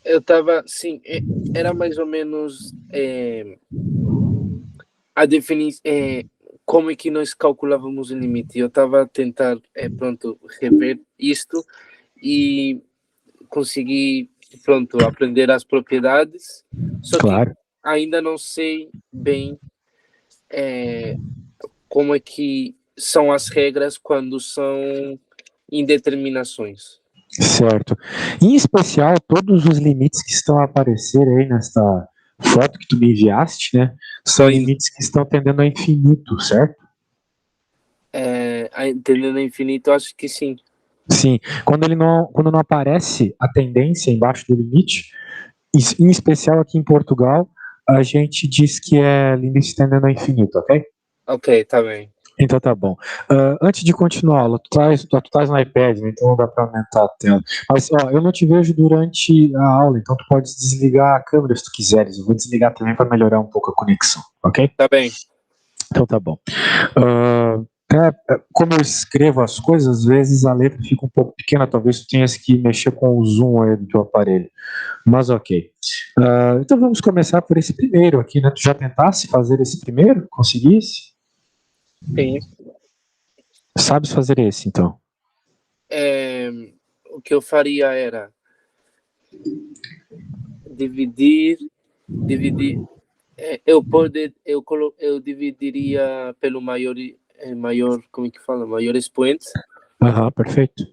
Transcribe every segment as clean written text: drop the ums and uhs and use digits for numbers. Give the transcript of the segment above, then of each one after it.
Eu estava, sim, era mais ou menos a definir como é que nós calculávamos o limite. Eu estava a tentar, pronto, rever isto e consegui, pronto, aprender as propriedades, só que Claro. ainda não sei bem como é que são as regras quando são indeterminações. Certo. Em especial, todos os limites que estão a aparecer aí nesta foto que tu me enviaste, né? São Sim, limites que estão tendendo a infinito, certo? entendendo infinito, acho que sim. Sim. Quando não aparece a tendência embaixo do limite, em especial aqui em Portugal, a gente diz que é limite tendendo a infinito, ok? Ok, tá bem. Então tá bom. Antes de continuar a aula, tu traz no iPad, né? Então não dá para aumentar a tela. Mas ó, eu não te vejo durante a aula, então tu pode desligar a câmera se tu quiseres. Eu vou desligar também para melhorar um pouco a conexão, ok? Tá bem. Então tá bom. Como eu escrevo as coisas, às vezes a letra fica um pouco pequena, talvez tu tenhas que mexer com o zoom aí do teu aparelho. Mas ok. Então vamos começar por esse primeiro aqui, né? Tu já tentasse fazer esse primeiro? Conseguisse? Sim. Sabes fazer esse, então? É, o que eu faria era dividir, dividir. Eu dividiria pelo maior, como é que fala? Maior expoente. Aham, perfeito.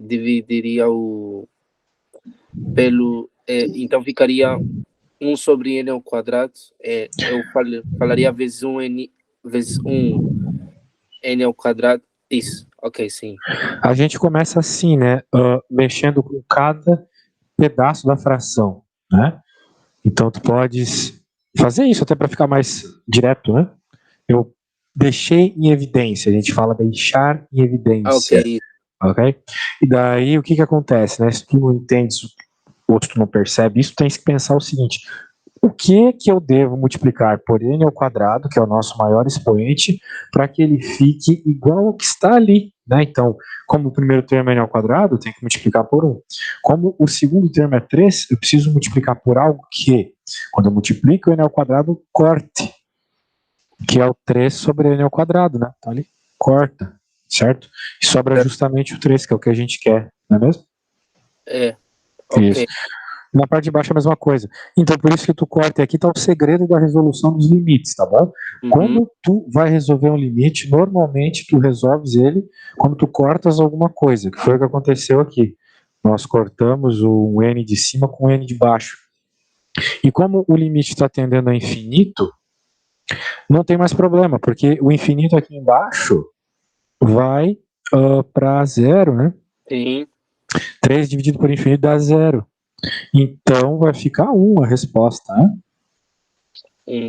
Dividiria o pelo. Então ficaria um sobre n ao quadrado. Falaria vezes um n ao quadrado. Isso, ok, sim. A gente começa assim, né? Mexendo com cada pedaço da fração, né? Então tu podes fazer isso até para ficar mais direto, né? Eu deixei em evidência, a gente fala deixar em Ok, evidência, ok? E daí o que que acontece, né? Se tu não entende ou se tu não percebe isso, tu tens que pensar o seguinte: o que eu devo multiplicar por n ao quadrado, que é o nosso maior expoente, para que ele fique igual ao que está ali, né? Então, como o primeiro termo é n ao quadrado, eu tenho que multiplicar por 1. Como o segundo termo é 3, eu preciso multiplicar por algo que, quando eu multiplico o n ao quadrado, corte, que é o 3 sobre n ao quadrado, né? Então ele corta, certo? E sobra justamente o 3, que é o que a gente quer, não é mesmo? Isso. ok. Na parte de baixo é a mesma coisa. Então, por isso que tu corta. E aqui está o segredo da resolução dos limites, tá bom? Uhum. Quando tu vai resolver um limite, normalmente tu resolves ele quando tu cortas alguma coisa, que foi o que aconteceu aqui. Nós cortamos o n de cima com o n de baixo. E como o limite está tendendo a infinito, não tem mais problema, porque o infinito aqui embaixo vai para zero, né? Sim, 3 dividido por infinito dá zero. Então vai ficar 1 a resposta, né?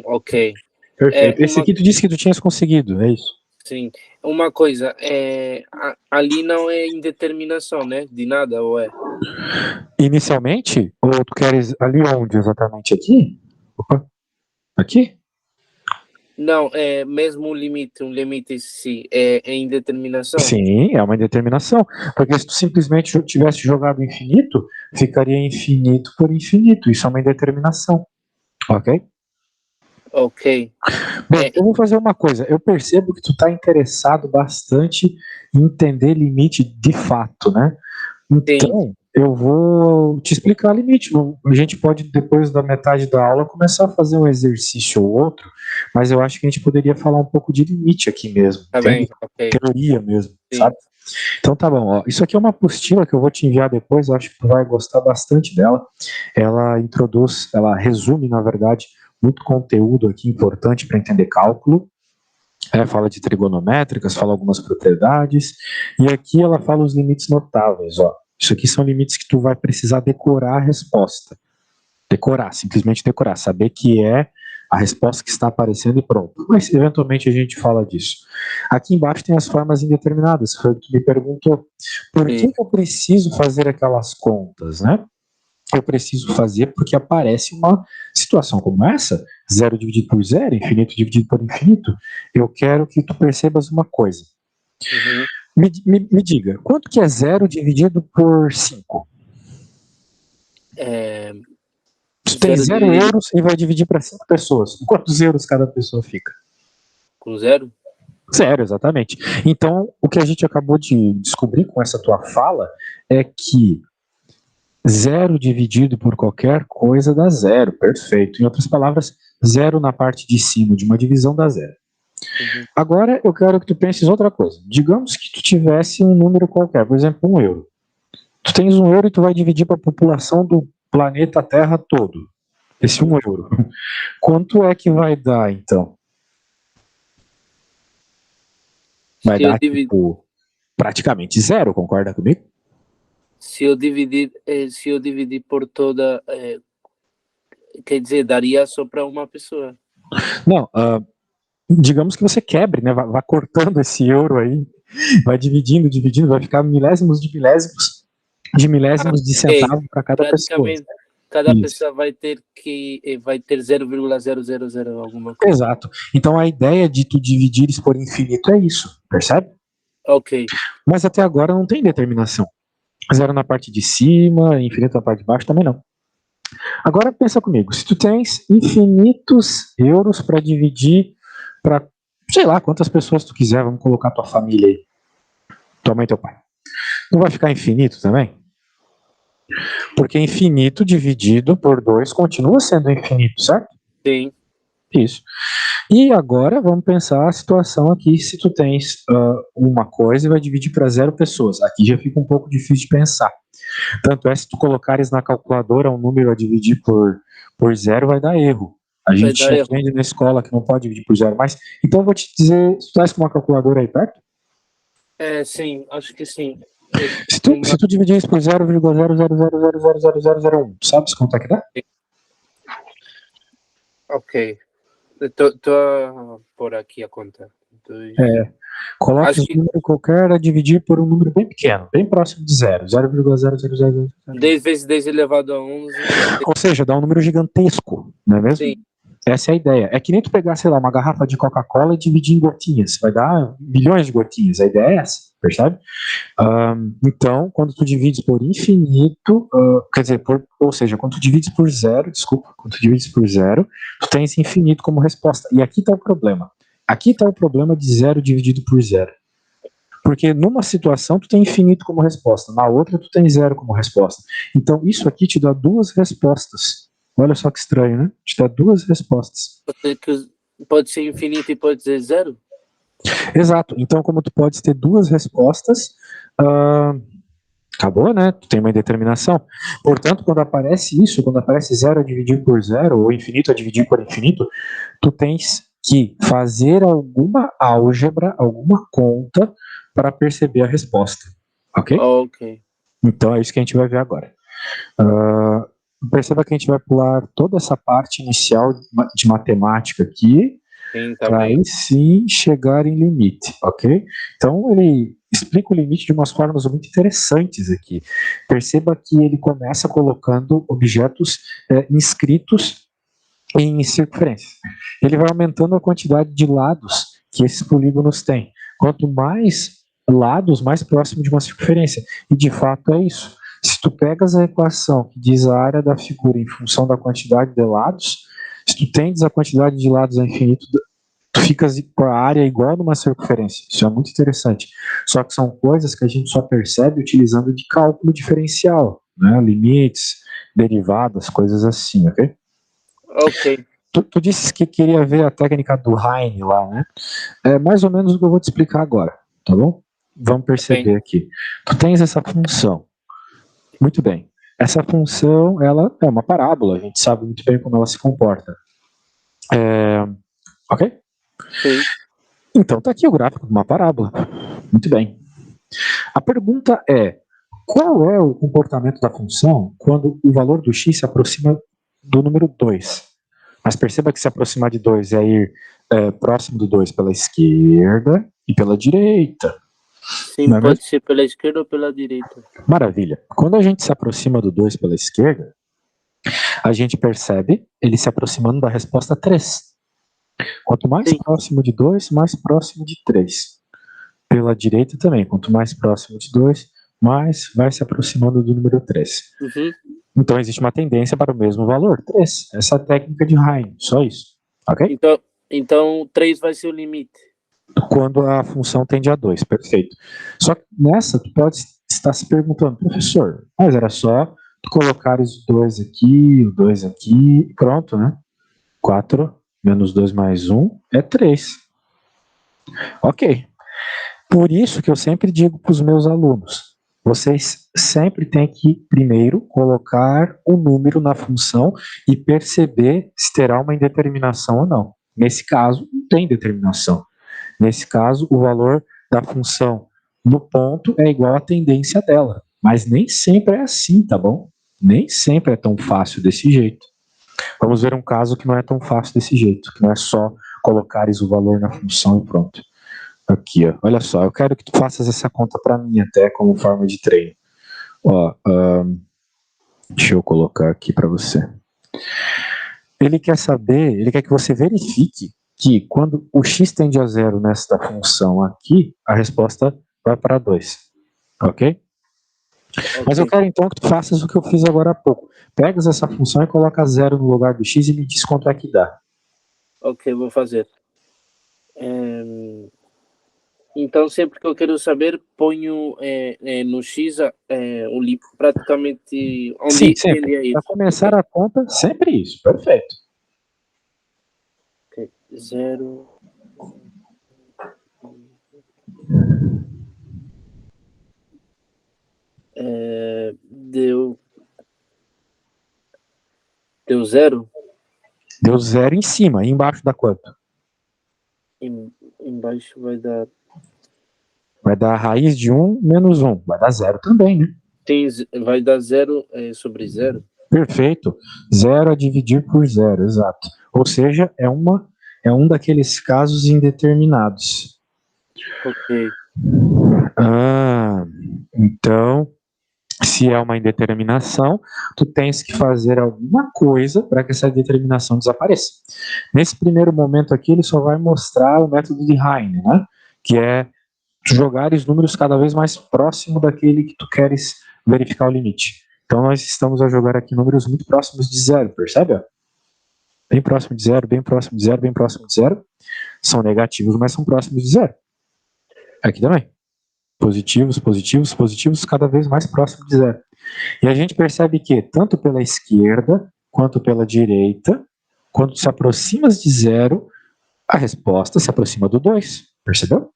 ok. Perfeito. Esse Uma, aqui tu disse que tu tinhas conseguido, é isso? sim, uma coisa, ali não é indeterminação, né? De nada, ou é? Inicialmente? Ou tu queres ali onde exatamente? Aqui? Opa, aqui? Não, é mesmo um limite sim, é indeterminação. Sim, é uma indeterminação. Porque se tu simplesmente tivesse jogado infinito, ficaria infinito por infinito. Isso é uma indeterminação. Ok? Ok. Bem, É, eu vou fazer uma coisa. Eu percebo que tu está interessado bastante em entender limite de fato, né? sim. Então, eu vou te explicar limite. A gente pode, depois da metade da aula, começar a fazer um exercício ou outro, mas eu acho que a gente poderia falar um pouco de limite aqui mesmo, Tá entende? bem, ok. Teoria mesmo, Sim. sabe? Então tá bom, ó. Isso aqui é uma apostila que eu vou te enviar depois, eu acho que tu vai gostar bastante dela. Ela introduz, ela resume, na verdade, muito conteúdo aqui importante para entender cálculo. Fala de trigonométricas, fala algumas propriedades, e aqui ela fala os limites notáveis, ó. Isso aqui são limites que tu vai precisar decorar a resposta. Decorar, simplesmente decorar, saber que é a resposta que está aparecendo e pronto. Mas eventualmente a gente fala disso. Aqui embaixo tem as formas indeterminadas, foi o que tu me perguntou. Por Sim. que eu preciso fazer aquelas contas, né? Eu preciso fazer porque aparece uma situação como essa, zero dividido por zero, infinito dividido por infinito. Eu quero que tu percebas uma coisa. Uhum. Me diga, quanto que é zero dividido por 5? Tu tem 0 euros e vai dividir para 5 pessoas. Quantos euros cada pessoa fica? Com 0? 0, exatamente. Então, o que a gente acabou de descobrir com essa tua fala é que 0 dividido por qualquer coisa dá 0, perfeito. Em outras palavras, 0 na parte de cima de uma divisão dá 0. Uhum. Agora eu quero que tu penses outra coisa. Digamos que tu tivesse um número qualquer, por exemplo, 1 euro. Tu tens 1 euro e tu vai dividir para a população do planeta Terra todo. Esse 1 euro. Quanto é que vai dar, então? Vai dar, tipo, praticamente 0, concorda comigo? Se eu dividir por toda, quer dizer, daria só para uma pessoa. Não, digamos que você quebre, né? Vai cortando esse euro aí, vai dividindo, vai ficar milésimos de centavo para cada pessoa. Praticamente, cada pessoa vai ter 0,000 alguma coisa. Exato. Então a ideia de tu dividires por infinito é isso, percebe? Ok. Mas até agora não tem determinação. 0 na parte de cima, infinito na parte de baixo também não. Agora pensa comigo, se tu tens infinitos euros para dividir para, sei lá, quantas pessoas tu quiser, vamos colocar tua família aí, tua mãe e teu pai. Não vai ficar infinito também? Porque infinito dividido por 2 continua sendo infinito, certo? Sim. Isso. E agora vamos pensar a situação aqui, se tu tens uma coisa e vai dividir para 0 pessoas. Aqui já fica um pouco difícil de pensar. Tanto é, se tu colocares na calculadora um número a dividir por 0, vai dar erro. A gente aprende na escola que não pode dividir por 0 mais. Então eu vou te dizer, se tu estás com uma calculadora aí perto? Sim, acho que sim. Se tu dividir isso por 0,000000001, sabes quanto é que dá? Ok. Estou a pôr aqui a conta. Coloque um número qualquer a dividir por um número bem pequeno, bem próximo de 0. 0,00000. 10 vezes 10 elevado a 11. Ou seja, dá um número gigantesco, não é mesmo? Sim. Essa é a ideia. É que nem tu pegar, sei lá, uma garrafa de Coca-Cola e dividir em gotinhas. Vai dar milhões de gotinhas. A ideia é essa, percebe? Então, quando tu divides por infinito, quer dizer, ou seja, quando tu divides por 0, quando tu divides por 0, tu tens infinito como resposta. E aqui está o problema. Aqui está o problema de 0 dividido por 0. Porque numa situação tu tem infinito como resposta, na outra tu tem 0 como resposta. Então isso aqui te dá 2 respostas. Olha só que estranho, né? Te dá 2 respostas. Pode ser infinito e pode ser 0? Exato. Então, como tu podes ter 2 respostas, acabou, né? Tu tem uma indeterminação. Portanto, quando aparece isso, quando aparece 0 a dividir por 0, ou infinito a dividir por infinito, tu tens que fazer alguma álgebra, alguma conta, para perceber a resposta. Ok? Ok. Então é isso que a gente vai ver agora. Perceba que a gente vai pular toda essa parte inicial de matemática aqui, para aí sim chegar em limite, ok? Então ele explica o limite de umas formas muito interessantes aqui. Perceba que ele começa colocando objetos inscritos em circunferência. Ele vai aumentando a quantidade de lados que esses polígonos têm. Quanto mais lados, mais próximo de uma circunferência. E de fato é isso. Se tu pegas a equação que diz a área da figura em função da quantidade de lados, se tu tendes a quantidade de lados a infinito, tu ficas com a área igual numa circunferência. Isso é muito interessante. Só que são coisas que a gente só percebe utilizando de cálculo diferencial, né? Limites, derivadas, coisas assim, ok? Ok. Tu disse que queria ver a técnica do Heine lá, né? É mais ou menos o que eu vou te explicar agora, tá bom? Vamos perceber aqui. Tu tens essa função. Muito bem. Essa função, ela é uma parábola. A gente sabe muito bem como ela se comporta. Ok? Sim. Então tá aqui o gráfico de uma parábola. Muito bem. A pergunta é, qual é o comportamento da função quando o valor do x se aproxima do número 2? Mas perceba que se aproximar de 2 é ir próximo do 2 pela esquerda e pela direita. Sim, pode ser pela esquerda ou pela direita. Maravilha. Quando a gente se aproxima do 2 pela esquerda, a gente percebe ele se aproximando da resposta 3. Quanto mais próximo de 2, mais próximo de 3. Pela direita também. Quanto mais próximo de 2, mais vai se aproximando do número 3. Uhum. Então existe uma tendência para o mesmo valor, 3. Essa é a técnica de Heine, só isso. Ok? Então 3 vai ser o limite. Quando a função tende a 2, perfeito. Só que nessa, tu pode estar se perguntando, professor, mas era só tu colocar os 2 aqui, o 2 aqui, pronto, né? 4 menos 2 mais 1 é 3. Ok. Por isso que eu sempre digo para os meus alunos, vocês sempre têm que, primeiro, colocar o número na função e perceber se terá uma indeterminação ou não. Nesse caso, não tem determinação. Nesse caso, o valor da função no ponto é igual à tendência dela. Mas nem sempre é assim, tá bom? Nem sempre é tão fácil desse jeito. Vamos ver um caso que não é tão fácil desse jeito, que não é só colocares o valor na função e pronto. Aqui, ó. Olha só, eu quero que tu faças essa conta para mim até como forma de treino. Ó, deixa eu colocar aqui para você. Ele quer que você verifique que quando o x tende a 0 nesta função aqui, a resposta vai para 2. Ok? Mas eu quero então que tu faças o que eu fiz agora há pouco. Pegas essa função e coloca 0 no lugar do x e me diz quanto é que dá. Ok, vou fazer. Então, sempre que eu quero saber, ponho no X o limpo praticamente onde Sim, tende sempre. a ir. Para começar a conta, sempre isso. Perfeito. Ok, 0. Deu 0. Deu 0 em cima. E embaixo dá quanto? Embaixo vai dar. Vai dar a raiz de 1 menos 1. Vai dar 0 também, né? Vai dar 0 sobre 0. Perfeito. 0 a dividir por 0, exato. Ou seja, é um daqueles casos indeterminados. Ok. Então, se é uma indeterminação, tu tens que fazer alguma coisa para que essa determinação desapareça. Nesse primeiro momento aqui, ele só vai mostrar o método de Heine, né? Que é jogar os números cada vez mais próximo daquele que tu queres verificar o limite. Então, nós estamos a jogar aqui números muito próximos de 0, percebe? Bem próximo de 0, bem próximo de 0, bem próximo de 0. São negativos, mas são próximos de 0. Aqui também. Positivos, positivos, positivos, cada vez mais próximo de 0. E a gente percebe que, tanto pela esquerda quanto pela direita, quando se aproximas de 0, a resposta se aproxima do 2. Percebeu?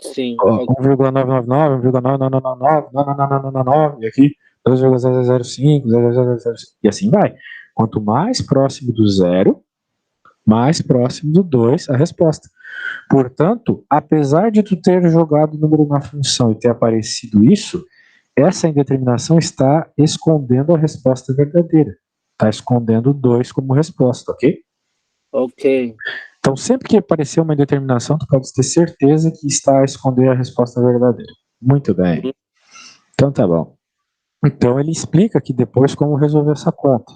Sim. 1,999, 1,999, e aqui 2,005, 0,005, e assim vai. Quanto mais próximo do 0, mais próximo do 2 a resposta. Portanto, apesar de tu ter jogado o número na função e ter aparecido isso, essa indeterminação está escondendo a resposta verdadeira. Está escondendo 2 como resposta, ok? Ok. Então, sempre que aparecer uma indeterminação, tu pode ter certeza que está a esconder a resposta verdadeira. Muito bem. Então, tá bom. Então, ele explica aqui depois como resolver essa conta.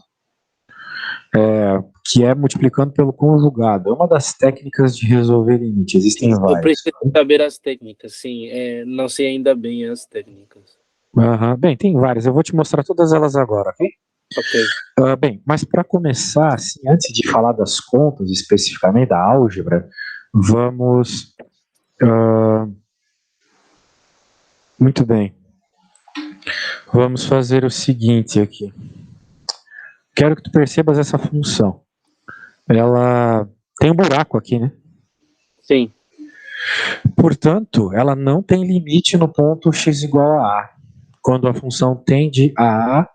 Que é multiplicando pelo conjugado. É uma das técnicas de resolver limite. Existem Eu várias. preciso saber as técnicas, sim. Não sei ainda bem as técnicas. Bem, tem várias. Eu vou te mostrar todas elas agora, ok? Ok. Bem, mas para começar, assim, antes de falar das contas especificamente, da álgebra, vamos. Muito bem. Vamos fazer o seguinte aqui. Quero que tu percebas essa função. Ela tem um buraco aqui, né? Sim. Portanto, ela não tem limite no ponto x igual a A. Quando a função tende a A,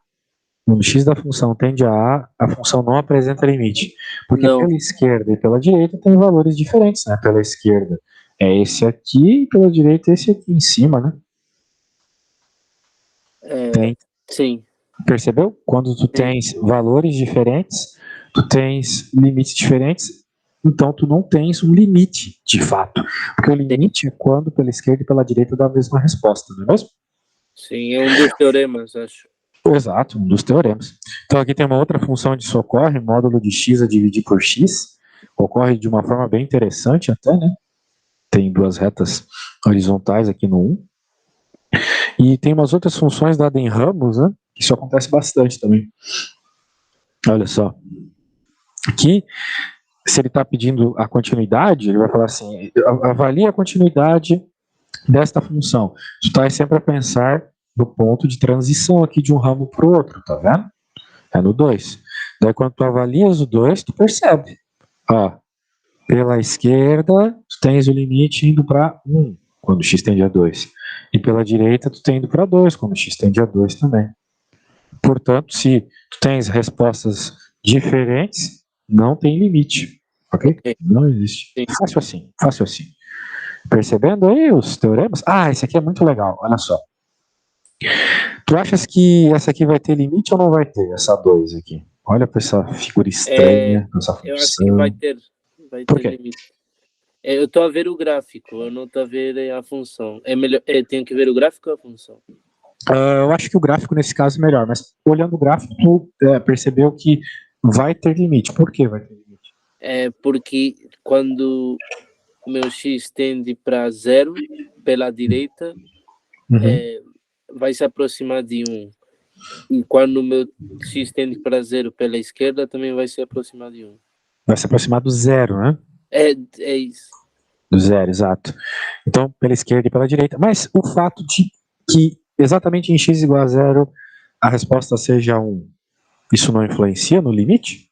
quando x da função tende a função não apresenta limite. Porque Não. pela esquerda e pela direita tem valores diferentes, né? Pela esquerda é esse aqui, e pela direita é esse aqui em cima, né? Tem. Sim. Percebeu? Quando tu tens valores diferentes, tu tens limites diferentes, então tu não tens um limite, de fato. Porque o limite é quando pela esquerda e pela direita dá a mesma resposta, não é mesmo? Sim, é um dos teoremas, acho. Exato, um dos teoremas. Então aqui tem uma outra função de socorre, módulo de x a dividir por x. Ocorre de uma forma bem interessante até, né? Tem duas retas horizontais aqui no 1. E tem umas outras funções dadas em ramos, né? Isso acontece bastante também. Olha só. Aqui, se ele está pedindo a continuidade, ele vai falar assim, avalie a continuidade desta função. Tu está sempre a pensar no ponto de transição aqui de um ramo para o outro, tá vendo? É no 2. Daí quando tu avalias o 2, tu percebe. Ó, pela esquerda, tu tens o limite indo para 1, quando x tende a 2. E pela direita, tu tens indo para 2, quando x tende a 2 também. Portanto, se tu tens respostas diferentes, não tem limite. Ok? Não existe. Sim. Fácil assim, fácil assim. Percebendo aí os teoremas? Ah, esse aqui é muito legal, olha só. Tu achas que essa aqui vai ter limite ou não vai ter, essa 2 aqui? Olha para essa figura estranha, essa função. Eu acho que vai ter Por quê? limite. Eu estou a ver o gráfico, eu não estou a ver a função. É melhor, tenho que ver o gráfico ou a função? Eu acho que o gráfico nesse caso é melhor, mas olhando o gráfico, tu percebeu que vai ter limite. Por que vai ter limite? É porque quando o meu x tende para 0 pela direita, vai se aproximar de 1. E quando o meu x tende para 0 pela esquerda, também vai se aproximar de 1. Vai se aproximar do 0, né? É isso. Do 0, exato. Então, pela esquerda e pela direita. Mas o fato de que exatamente em x igual a 0 a resposta seja 1, isso não influencia no limite?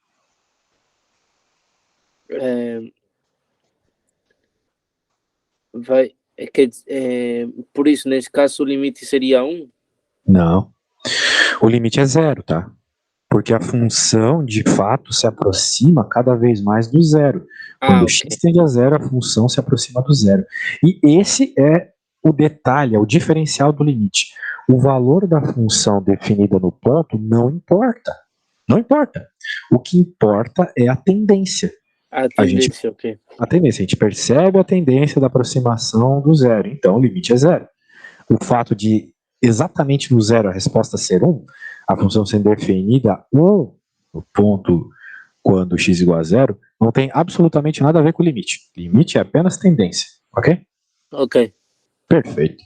Por isso, nesse caso, o limite seria 1? Não. O limite é 0, tá? Porque a função, de fato, se aproxima cada vez mais do 0. Quando x tende a 0, a função se aproxima do 0. E esse é o detalhe, é o diferencial do limite. O valor da função definida no ponto não importa. Não importa. O que importa é a tendência. A tendência, ok. A tendência, a gente percebe a tendência da aproximação do 0. Então, o limite é 0. O fato de exatamente no 0 a resposta ser 1, a função sendo definida 1 no ponto quando x igual a 0, não tem absolutamente nada a ver com o limite. Limite é apenas tendência, ok? Ok. Perfeito.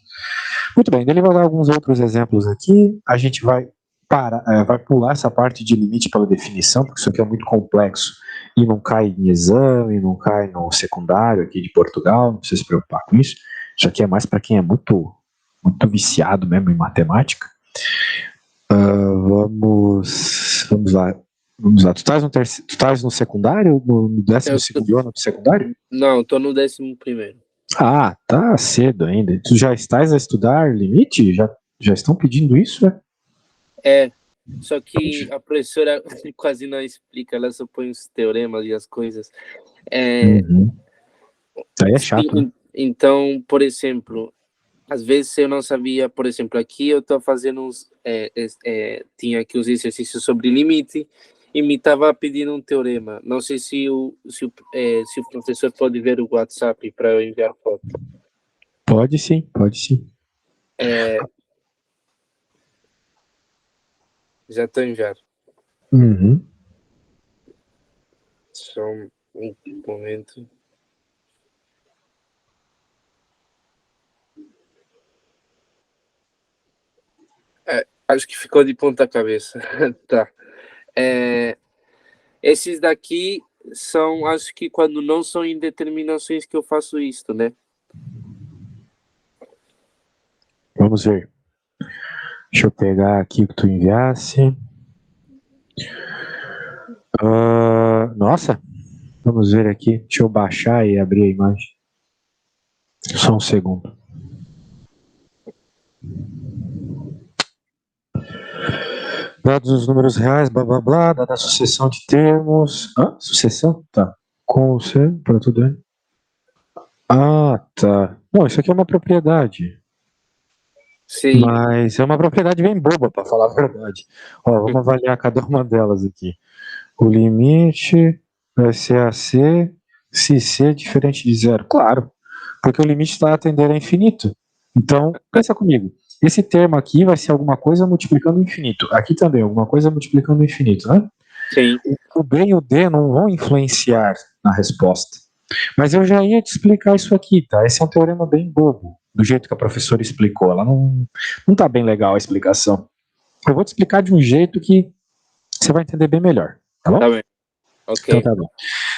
Muito bem, ele vai dar alguns outros exemplos aqui. A gente vai pular essa parte de limite pela definição, porque isso aqui é muito complexo e não cai em exame, não cai no secundário aqui de Portugal, não precisa se preocupar com isso. Isso aqui é mais para quem é muito viciado mesmo em matemática. Vamos lá. Tu estás no secundário? No 12º ano do secundário? Não, estou no 11º. Ah, tá cedo ainda. Tu já estás a estudar limite? Já estão pedindo isso, né? Só que a professora quase não explica, ela só põe os teoremas e as coisas. Aí é chato, né? Então, por exemplo, às vezes eu não sabia, por exemplo, aqui eu estou fazendo tinha aqui uns exercícios sobre limite e me estava pedindo um teorema. Não sei se o professor pode ver o WhatsApp para eu enviar foto. Pode sim, pode sim. Já estou a enviar. Só um momento. Acho que ficou de ponta cabeça. Tá. Esses daqui são, acho que quando não são indeterminações que eu faço isto, né? Vamos ver. Deixa eu pegar aqui o que tu enviasse. Nossa, vamos ver aqui. Deixa eu baixar e abrir a imagem. Só um segundo. Dados os números reais, blá blá blá, dada a sucessão de termos. Sucessão? Tá. Com o C, para tudo aí. Tá. Não, isso aqui é uma propriedade. Sim. Mas é uma propriedade bem boba, para falar a verdade. Vamos avaliar cada uma delas aqui. O limite vai ser a C, se C é diferente de 0. Claro, porque o limite está a tender a infinito. Então, pensa comigo. Esse termo aqui vai ser alguma coisa multiplicando o infinito. Aqui também, alguma coisa multiplicando o infinito, né? Sim. O B e o D não vão influenciar na resposta. Mas eu já ia te explicar isso aqui, tá? Esse é um teorema bem bobo. do jeito que a professora explicou. Ela não tá bem legal a explicação. Eu vou te explicar de um jeito que você vai entender bem melhor, tá bom? Tá bem. Então Ok. tá bom.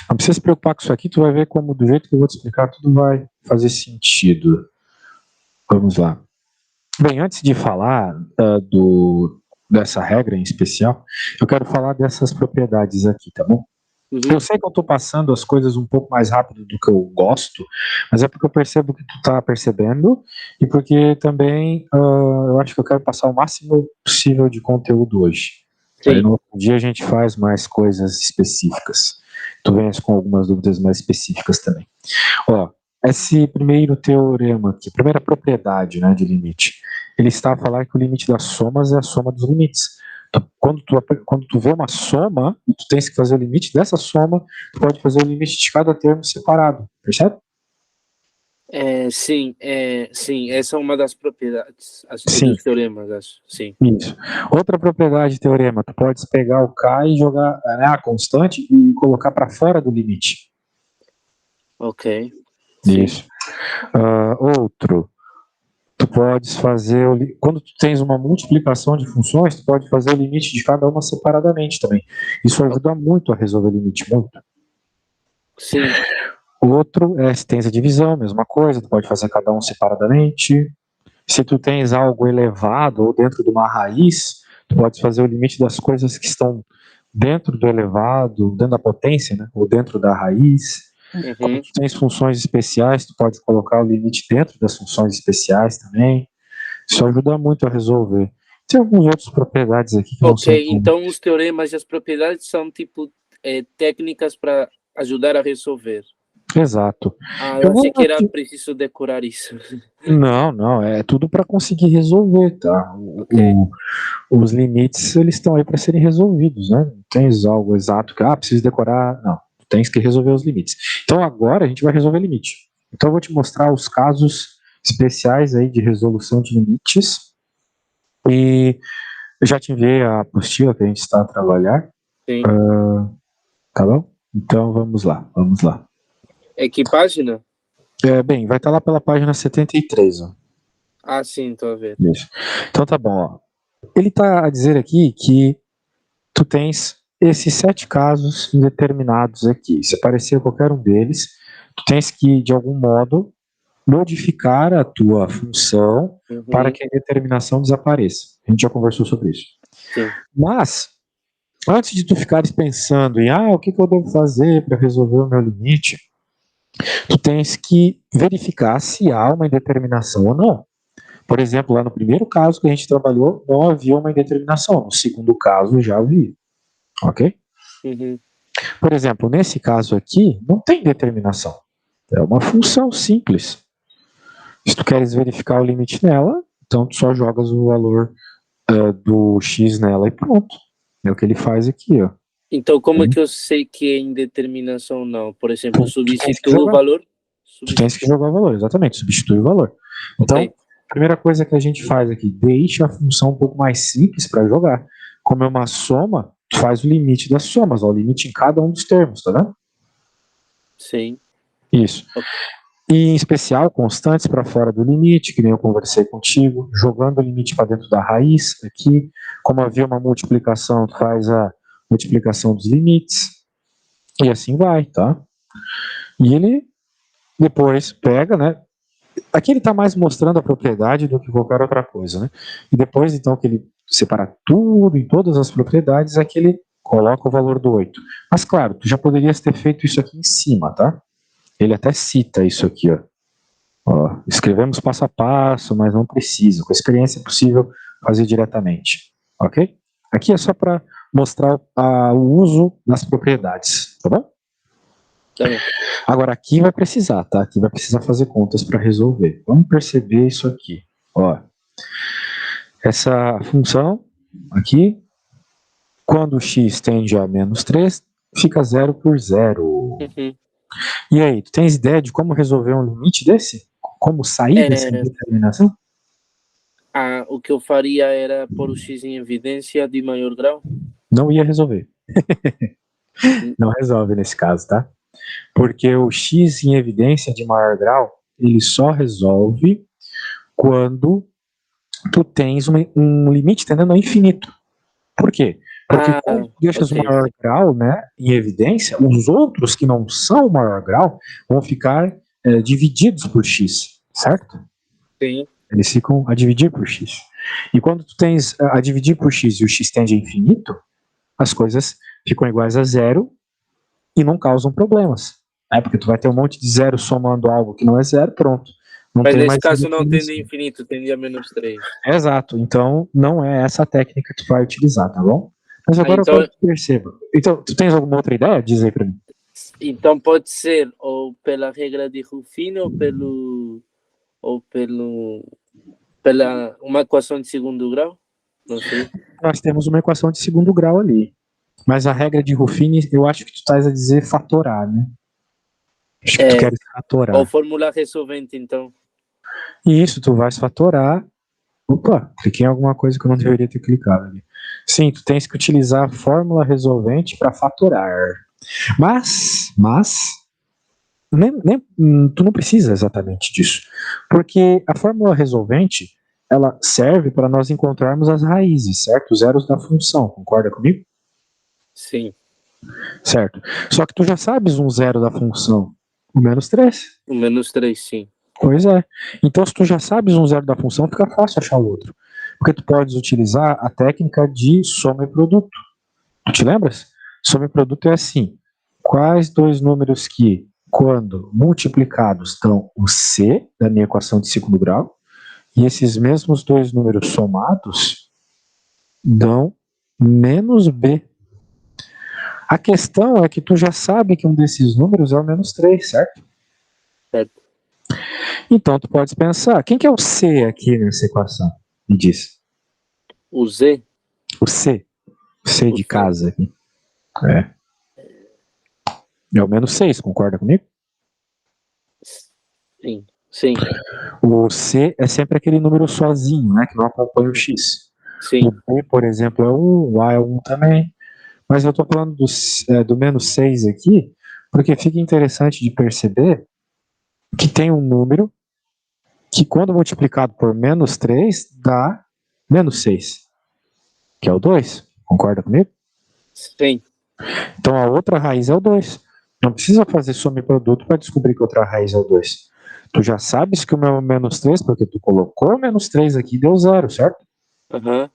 Não precisa se preocupar com isso aqui, tu vai ver como do jeito que eu vou te explicar tudo vai fazer sentido. Vamos lá. Bem, antes de falar dessa regra em especial, eu quero falar dessas propriedades aqui, tá bom? Uhum. Eu sei que eu tô passando as coisas um pouco mais rápido do que eu gosto, mas é porque eu percebo que tu tá percebendo e porque também eu acho que eu quero passar o máximo possível de conteúdo hoje. Aí Sim. no outro dia a gente faz mais coisas específicas. Tu vens com algumas dúvidas mais específicas também. Ó, esse primeiro teorema aqui, primeira propriedade, né, de limite, ele está a falar que o limite das somas é a soma dos limites. Quando tu vê uma soma, e tu tens que fazer o limite dessa soma, tu pode fazer o limite de cada termo separado, percebe? Sim, essa é uma das propriedades Sim, dos teoremas, acho. Sim. isso. Outra propriedade de teorema, tu podes pegar o K e jogar, né, a constante e colocar para fora do limite. Ok. Sim. Isso. Outro, tu podes fazer, quando tu tens uma multiplicação de funções, tu pode fazer o limite de cada uma separadamente também. Isso ajuda muito a resolver o limite, muito. Sim. O outro é se tens a divisão, mesma coisa, tu pode fazer cada um separadamente. Se tu tens algo elevado ou dentro de uma raiz, tu podes fazer o limite das coisas que estão dentro do elevado, dentro da potência, né? Ou dentro da raiz. Quando Uhum. tu tens funções especiais, tu pode colocar o limite dentro das funções especiais também. Isso ajuda muito a resolver. Tem algumas outras propriedades aqui que não são Ok, tão... então os teoremas e as propriedades são tipo técnicas para ajudar a resolver. Exato. Eu Eu achei vou que era aqui... preciso decorar isso. Não, é tudo para conseguir resolver, tá? Ok. Os limites, eles estão aí para serem resolvidos, né? Não tens algo exato que, preciso decorar. Não, tens que resolver os limites. Então agora a gente vai resolver limite. Então eu vou te mostrar os casos especiais aí de resolução de limites. E eu já te enviei a apostila que a gente está a trabalhar, Sim. tá bom? Então vamos lá, vamos lá. Que página? Bem, vai estar lá pela página 73, ó. Sim, tô a ver. Isso. Então tá bom, ó. Ele está a dizer aqui que tu tens esses 7 casos indeterminados aqui. Se aparecer qualquer um deles, tu tens que, de algum modo, modificar a tua função para Uhum. que a indeterminação desapareça. A gente já conversou sobre isso. Sim. Mas, antes de tu ficares pensando em, o que eu devo fazer para resolver o meu limite, tu tens que verificar se há uma indeterminação ou não. Por exemplo, lá no primeiro caso que a gente trabalhou, não havia uma indeterminação. No segundo caso, já havia. Ok? Uhum. Por exemplo, nesse caso aqui, não tem determinação. É uma função simples. Se tu queres verificar o limite nela, então tu só jogas o valor do x nela e pronto. É o que ele faz aqui, ó. Então, como é que eu sei que é indeterminação ou não? Por exemplo, Tu tens que substituo o jogar. valor? Tu tens que jogar o valor, exatamente, substitui o valor. Ok. Então, a primeira coisa que a gente faz aqui, deixa a função um pouco mais simples para jogar. Como é uma soma, tu faz o limite das somas, ó, o limite em cada um dos termos, tá vendo? Sim. Isso. Ok. E em especial, constantes para fora do limite, que nem eu conversei contigo, jogando o limite para dentro da raiz aqui. Como havia uma multiplicação, tu faz a multiplicação dos limites. E assim vai, tá? E ele depois pega, né? Aqui ele está mais mostrando a propriedade do que qualquer outra coisa, né? E depois, então, que ele separa tudo em todas as propriedades, é que ele coloca o valor do 8. Mas, claro, tu já poderias ter feito isso aqui em cima, tá? Ele até cita isso aqui, ó. Escrevemos passo a passo, mas não precisa. Com a experiência é possível fazer diretamente, ok? Aqui é só para mostrar o uso das propriedades, tá bom? Tá bem. Agora aqui vai precisar, tá? Aqui vai precisar fazer contas para resolver. Vamos perceber isso aqui. Ó, essa função aqui, quando x tende a menos 3, fica 0 por 0. Uhum. E aí, tu tens ideia de como resolver um limite desse? Como sair dessa indeterminação? O que eu faria era pôr o x em evidência de maior grau? Não ia resolver. Não resolve nesse caso, tá? Porque o x em evidência de maior grau, ele só resolve quando tu tens um limite tendendo a infinito. Por quê? Porque quando tu deixas o ok. maior grau, né, em evidência, os outros que não são o maior grau vão ficar divididos por x, certo? Sim. Eles ficam a dividir por x. E quando tu tens a dividir por x e o x tende a infinito, as coisas ficam iguais a zero e não causam problemas. Né? Porque tu vai ter um monte de zero somando algo que não é zero, pronto. Não Mas tem nesse mais caso não tende a definição. infinito, tende a -3. Exato. Então, não é essa a técnica que tu vai utilizar, tá bom? Mas agora eu Então, quero que tu perceba. Então, tu tens alguma outra ideia? Diz aí pra mim. então pode ser ou pela regra de Ruffini ou pela uma equação de segundo grau, não sei. Nós temos uma equação de segundo grau ali. Mas a regra de Ruffini, eu acho que tu estás a dizer fatorar, né? Acho que tu queres Ou fatorar. fórmula resolvente, então. E isso, tu vais fatorar. Opa, cliquei em alguma coisa que eu não deveria ter clicado ali. Sim, tu tens que utilizar a fórmula resolvente para fatorar. Mas tu não precisa exatamente disso. Porque a fórmula resolvente, ela serve para nós encontrarmos as raízes, certo? Os zeros da função, concorda comigo? Sim, Certo. Só que tu já sabes um zero da função, o -3. o -3, sim. Pois é. Então, se tu já sabes um zero da função, fica fácil achar o outro. Porque tu podes utilizar a técnica de soma e produto. Tu te lembras? Soma e produto é assim. Quais dois números que, quando multiplicados, dão o C da minha equação de segundo grau, e esses mesmos dois números somados dão -B. A questão é que tu já sabe que um desses números é o -3, certo? Certo. Então tu pode pensar, quem que é o C aqui nessa equação? Me diz. O Z, O C. O C o de C. casa aqui. É. É o -6, concorda comigo? Sim, sim, O C é sempre aquele número sozinho, né? Que não acompanha o X. O sim. B, por exemplo, é 1, o A é 1 também. Mas eu estou falando do -6 aqui, porque fica interessante de perceber que tem um número que, quando multiplicado por -3, dá -6, que é o 2. Concorda comigo? Sim, Então a outra raiz é o 2. Não precisa fazer soma e produto para descobrir que outra raiz é o 2. Tu já sabes que o meu é -3, porque tu colocou -3 aqui e deu 0, certo? aham,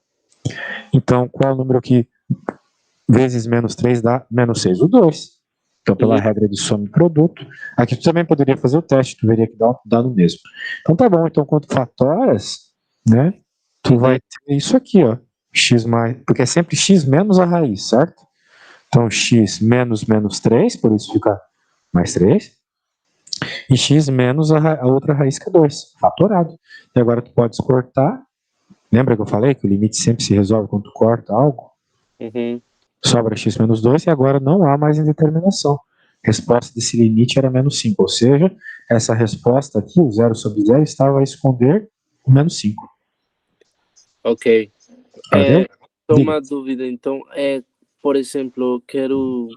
Então, qual é o número que vezes -3 dá -6? O 2. Então, pela uhum. regra de soma e produto, aqui tu também poderia fazer o teste, tu veria que dá no mesmo. Então tá bom, então quando fatoras, né, tu vai ter isso aqui, ó, x mais, porque é sempre x menos a raiz, certo? Então x menos -3, por isso fica mais 3, e x menos a outra raiz que é 2, fatorado. E agora tu podes cortar, lembra que eu falei que o limite sempre se resolve quando tu corta algo? Uhum. Sobra x menos 2 e agora não há mais indeterminação. A resposta desse limite era -5, ou seja, essa resposta aqui, o 0 sobre 0, estava a esconder o -5. Ok. Ok? Só Diga. uma dúvida, então, por exemplo, quero.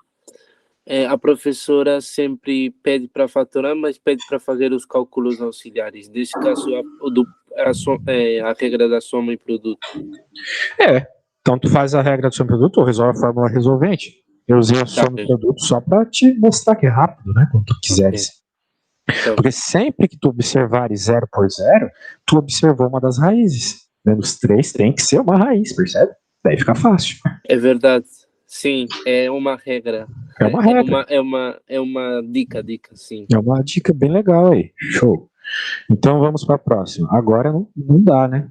A professora sempre pede para fatorar, mas pede para fazer os cálculos auxiliares. Nesse caso, a regra da soma e produto. É. Então tu faz a regra do seu produto ou resolve a fórmula resolvente. Eu usei a Tá soma e bem, produto só para te mostrar que é rápido, né? Quando tu ok. quiseres. Tá Porque bem. sempre que tu observares 0 por 0, tu observou uma das raízes. -3 tem que ser uma raiz, percebe? Daí fica fácil. É verdade. Sim, é uma regra. É uma regra. É uma dica, sim. É uma dica bem legal aí. Show. Então vamos para a próxima. Agora não dá, né?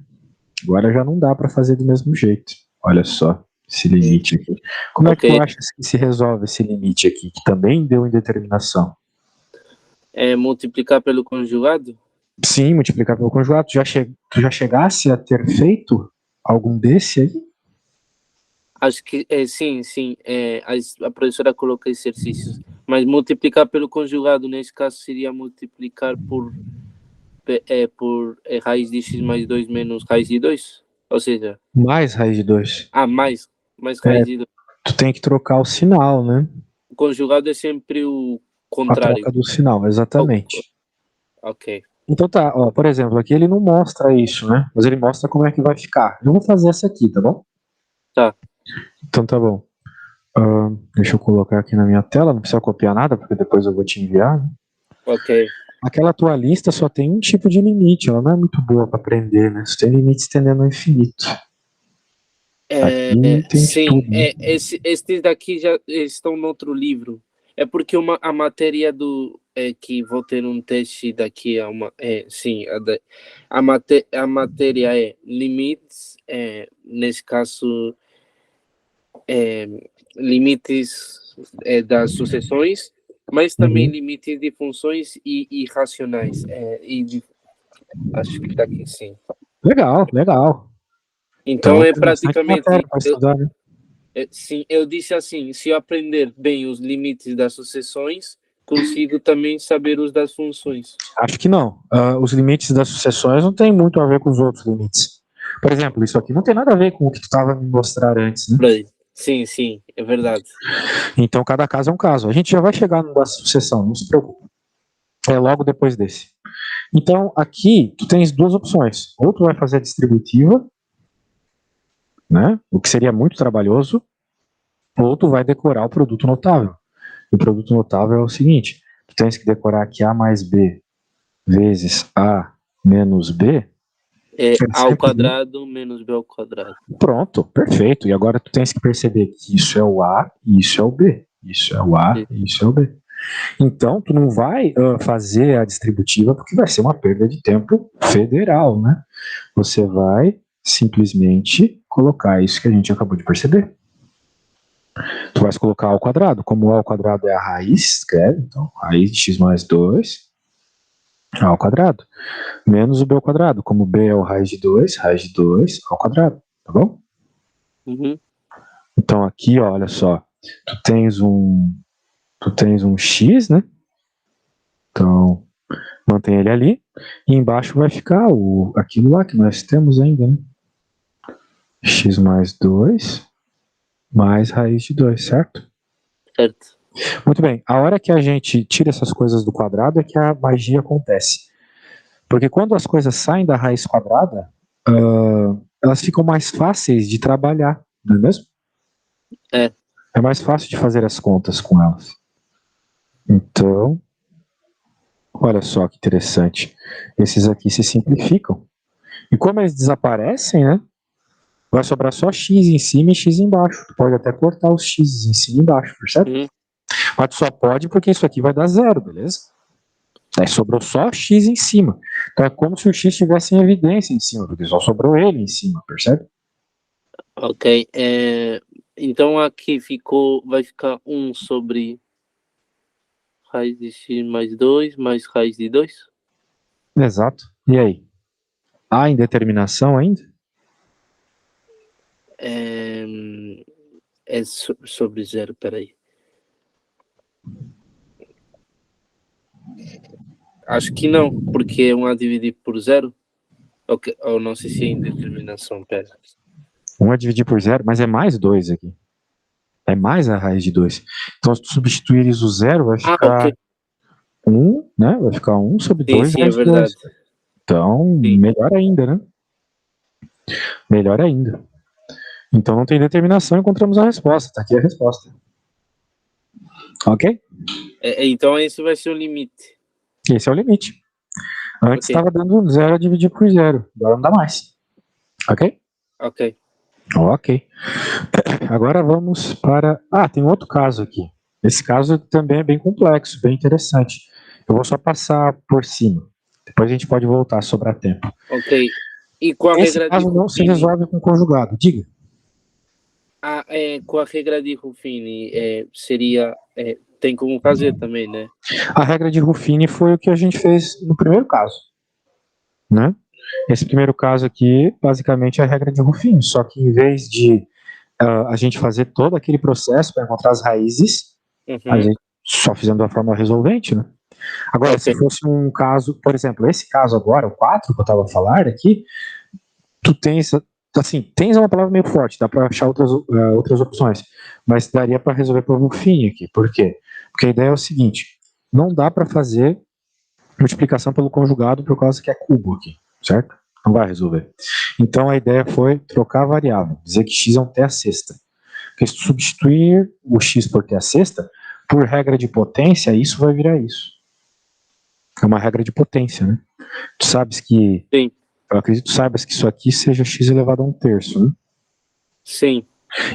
Agora já não dá para fazer do mesmo jeito. Olha só esse limite aqui. Como é que tu Ok. acha que se resolve esse limite aqui, que também deu indeterminação? É multiplicar pelo conjugado? Sim, multiplicar pelo conjugado. Tu já chegasse a ter feito algum desse aí? Acho que sim, sim. A professora coloca exercícios. Mas multiplicar pelo conjugado, nesse caso, seria multiplicar por raiz de x mais 2 menos raiz de 2. Ou seja, Mais raiz de 2. mais É, raiz de 2. tu tem que trocar o sinal, né? O conjugado é sempre o A troca contrário. do sinal, Oh, exatamente. ok. Então tá, ó, por exemplo, aqui ele não mostra isso, né? Mas ele mostra como é que vai ficar. Eu vou fazer essa aqui, tá bom? Tá. Então tá bom. Deixa eu colocar aqui na minha tela, não precisa copiar nada, porque depois eu vou te enviar, né? Ok. Aquela tua lista só tem um tipo de limite, ela não é muito boa para aprender, né? Você tem limite estendendo ao infinito. Aqui tem de Sim, tudo, né? estes daqui já estão no outro livro. É porque a matéria que vou ter um teste daqui a uma. Sim, a matéria é limites, nesse caso, é, limites das sucessões, mas também Uhum. limites de funções e racionais. Acho que daqui sim. Legal, legal. Então Então é tem bastante matéria praticamente. para estudar, né? Sim, eu disse assim: se eu aprender bem os limites das sucessões, consigo também saber os das funções. Acho que não. Os limites das sucessões não tem muito a ver com os outros limites. Por exemplo, isso aqui não tem nada a ver com o que tu estava me mostrar antes, né? Sim, sim, é verdade. Então cada caso é um caso. A gente já vai chegar no da sucessão, não se preocupe. É logo depois desse. Então aqui tu tens duas opções. Ou tu vai fazer a distributiva, né? O que seria muito trabalhoso, ou tu vai decorar o produto notável. E o produto notável é o seguinte: tu tens que decorar que A mais B vezes A menos B É é A ao sempre igual. quadrado menos B ao quadrado. Pronto, perfeito. E agora tu tens que perceber que isso é o A e isso é o B. Isso é o A e isso é o B. Então, tu não vai fazer a distributiva porque vai ser uma perda de tempo federal, né? Você vai simplesmente colocar isso que a gente acabou de perceber. Tu vais colocar A ao quadrado. Como A ao quadrado é a raiz, escreve, então, raiz de x mais 2, A ao quadrado. Menos o B ao quadrado. Como B é o raiz de 2 ao quadrado. Tá bom? Uhum. Então aqui, ó, olha só. Tu tens um x, né? Então, mantém ele ali. E embaixo vai ficar aquilo lá que nós temos ainda, né? X mais 2 mais raiz de 2, certo? Certo. Muito bem. A hora que a gente tira essas coisas do quadrado é que a magia acontece. Porque quando as coisas saem da raiz quadrada, elas ficam mais fáceis de trabalhar, não é mesmo? É. É mais fácil de fazer as contas com elas. Então, olha só que interessante. Esses aqui se simplificam. E como eles desaparecem, né? Vai sobrar só x em cima e x embaixo. Tu pode até cortar os x em cima e embaixo, percebe? Uhum. Mas tu só pode porque isso aqui vai dar zero, beleza? Aí sobrou só x em cima. Então é como se o x estivesse em evidência em cima, porque só sobrou ele em cima, percebe? Ok. Então aqui vai ficar 1 sobre raiz de x mais 2 mais raiz de 2. Exato. E aí? Há indeterminação ainda? É sobre 0, peraí. Acho que não, porque é 1 a dividir por 0. Ou não sei se é indeterminação, pera. 1 é dividir por zero, mas é mais 2 aqui. É mais a raiz de 2. Então, se tu substituires o zero, vai ficar Ok. 1, né? Vai ficar 1 sobre Sim, 2 sim, é raiz de 2. verdade. Então, Sim. melhor ainda, né? Melhor ainda. Então, não tem determinação, encontramos a resposta. Tá aqui a resposta. Ok? Então esse vai ser o limite. Esse é o limite. Antes Ok, estava dando 0 a dividir por 0. Agora não dá mais. Ok? ok. Ok. Agora vamos para. Tem outro caso aqui. Esse caso também é bem complexo, bem interessante. Eu vou só passar por cima. Depois a gente pode voltar, sobrar tempo. Ok. E com a Esse regra de caso não se Ruffini, resolve com conjugado. Diga. com a regra de Ruffini, seria. Tem como fazer também, né? A regra de Ruffini foi o que a gente fez no primeiro caso, né? Esse primeiro caso aqui, basicamente, é a regra de Ruffini, só que em vez de a gente fazer todo aquele processo para encontrar as raízes, a Uhum. gente só fizendo da forma resolvente, né? Agora, Ok. se fosse um caso, por exemplo, esse caso agora, o 4 que eu estava a falar aqui, tu tens, assim, tens uma palavra meio forte, dá para achar outras opções, mas daria para resolver por Ruffini aqui. Por quê? Porque a ideia é o seguinte, não dá para fazer multiplicação pelo conjugado por causa que é cubo aqui, certo? Não vai resolver. Então a ideia foi trocar a variável, dizer que x é um t à sexta. Porque se tu substituir o x por t à sexta, por regra de potência, isso vai virar isso. É uma regra de potência, né? Tu sabes que... Sim. Eu acredito que tu saibas que isso aqui seja x elevado a 1/3, né? Sim.